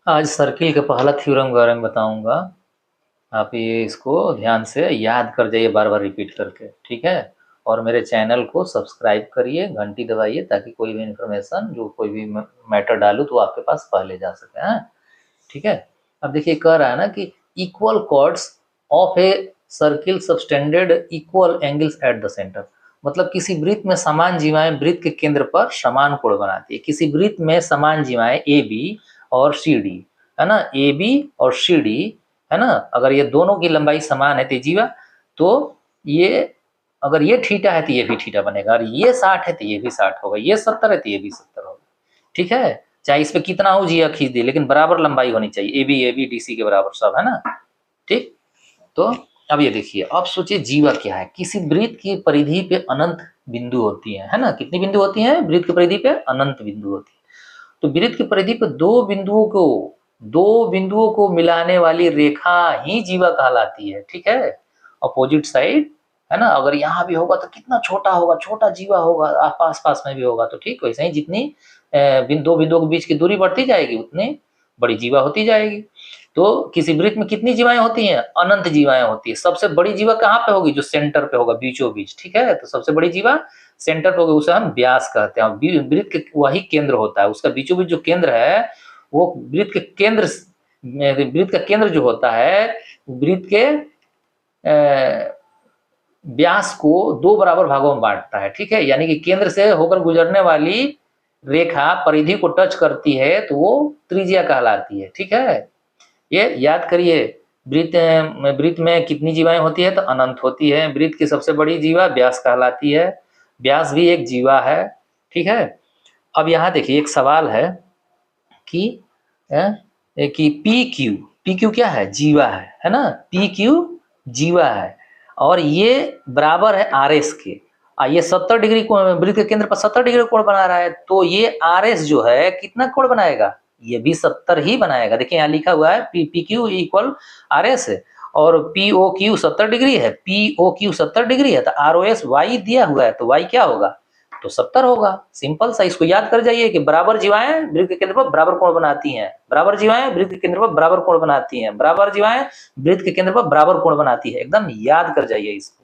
आज सर्किल का पहला थ्योरम के बारे में बताऊंगा। आप ये इसको ध्यान से याद कर जाइए बार बार रिपीट करके, ठीक है। और मेरे चैनल को सब्सक्राइब करिए, घंटी दबाइए, ताकि कोई भी इन्फॉर्मेशन जो कोई भी मैटर डालूँ तो आपके पास पहले जा सके। हाँ, ठीक है। अब देखिए कह रहा है ना कि equal chords of a circle subtended equal angles at the centre. मतलब किसी वृत्त में समान जीवाएं वृत्त के केंद्र पर समान कोण बनाती है। किसी वृत्त में समान जीवाएं ए बी और सी डी, है ना, ए बी और सी डी, है ना, अगर ये दोनों की लंबाई समान है तेजीवा, तो ये अगर ये थीटा है तो ये भी थीटा बनेगा, और ये 60 है तो ये भी 60 होगा, ये 70 है तो ये भी 70 होगा, ठीक है। चाहे इस पे कितना हो जिया खींच दे, लेकिन बराबर लंबाई होनी चाहिए, ए बी डी सी के बराबर सब, है ना, ठीक। तो अब ये देखिए, अब सोचिए जीवा क्या है। किसी वृत्त की परिधि पे अनंत बिंदु होती है ना। कितनी बिंदु होती है वृत्त की परिधि पे? अनंत बिंदु होती है। तो वृत्त की परिधि पे दो बिंदुओं को मिलाने वाली रेखा ही जीवा कहलाती है, ठीक है। अपोजिट साइड, है ना, अगर यहाँ भी होगा तो कितना छोटा होगा, छोटा जीवा होगा, आस पास में भी होगा तो ठीक। वैसे ही जितनी दो बिंदुओं के बीच की दूरी बढ़ती जाएगी उतनी बड़ी जीवा होती जाएगी। तो किसी वृत्त में कितनी जीवाएं होती हैं? अनंत जीवाएं होती है। सबसे बड़ी जीवा कहाँ पे होगी? जो सेंटर पे होगा, बीचों बीच, ठीक है। तो सबसे बड़ी जीवा सेंटर पे होगी, उसे हम व्यास कहते हैं। वृत्त के वही केंद्र होता है, उसका बीचों बीच जो केंद्र है वो वृत्त का केंद्र जो होता है वृत्त के व्यास को दो बराबर भागों में बांटता है, ठीक है। यानी कि केंद्र से होकर गुजरने वाली रेखा परिधि को टच करती है तो वो त्रिज्या कहलाती है, ठीक है। ये याद करिए। वृत्त में कितनी जीवाएं होती है? तो अनंत होती है। वृत्त की सबसे बड़ी जीवा व्यास कहलाती है। व्यास भी एक जीवा है, ठीक है। अब यहाँ देखिए एक सवाल है कि पी क्यू क्या है? जीवा है ना। पी क्यू जीवा है और ये बराबर है आर एस के। ये 70 डिग्री वृत्त के केंद्र पर 70 डिग्री कोण बना रहा है, तो ये आर एस जो है कितना कोण बनाएगा? ये भी 70 ही बनाएगा। देखिए यहाँ लिखा हुआ है P Q equal R S है, और पी ओ क्यू 70 डिग्री है, पी ओ क्यू 70 डिग्री है, तो आर ओ एस वाई दिया हुआ है, तो वाई क्या होगा? तो 70 होगा। सिंपल सा, इसको याद कर जाइए कि बराबर जीवाएं वृत्त के केंद्र पर बराबर कोण बनाती हैं, बराबर जीवाएं वृत्त के केंद्र पर बराबर कोण बनाती हैं, बराबर जीवाएं वृत्त के केंद्र पर बराबर कोण बनाती है। एकदम याद कर जाइए इसको।